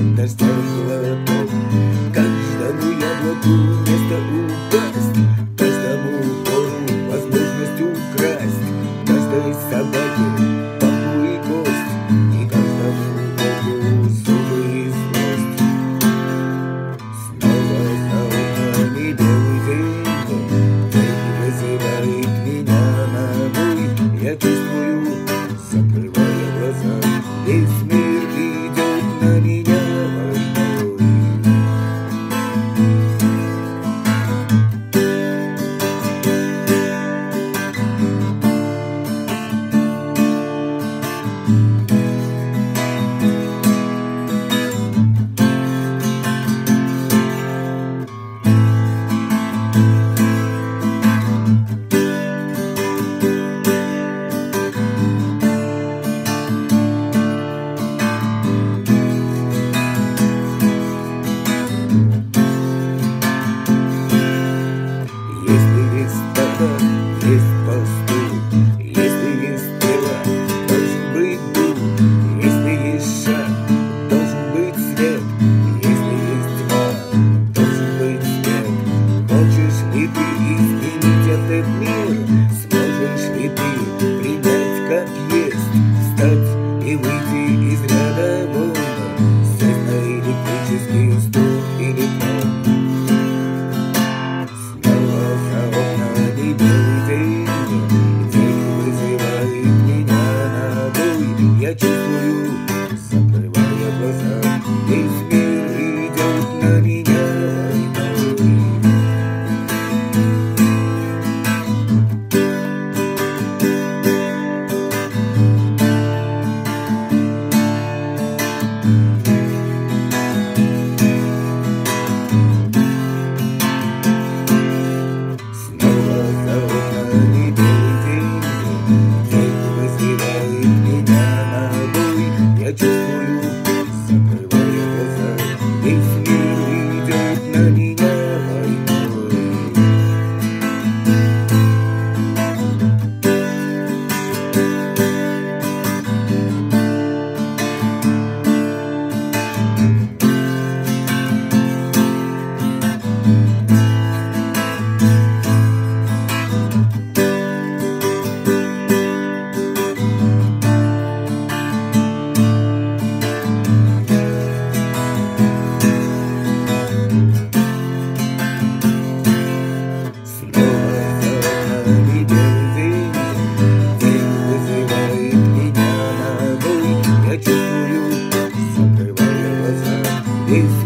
от дождя глоток. Каждому яблоку место упасть, каждому вору возможность украсть, каждой собаке палку и кость, и каждому волку зубы и злость. Снова за окнами белый день, день вызывает меня на бой. Я чувствую, закрывая глаза, весь мир идет на меня войной. Если есть стадо, есть пастух, если есть стрела, должен быть дух, если есть шаг, должен быть свет, если есть тьма, должен быть свет. Хочешь ли ты изменить этот мир? Сможешь ли ты принять как есть, встать и выйти из ряда вон, сесть на электрический стул или трон? Я чувствую, закрывая глаза, весь мир идет на меня войной. Снова за окнами белый день, день вызывает меня на бой. Я чувствую, закрывая глаза, весь мир идет на меня войной. Я чувствую, закрывая глаза, весь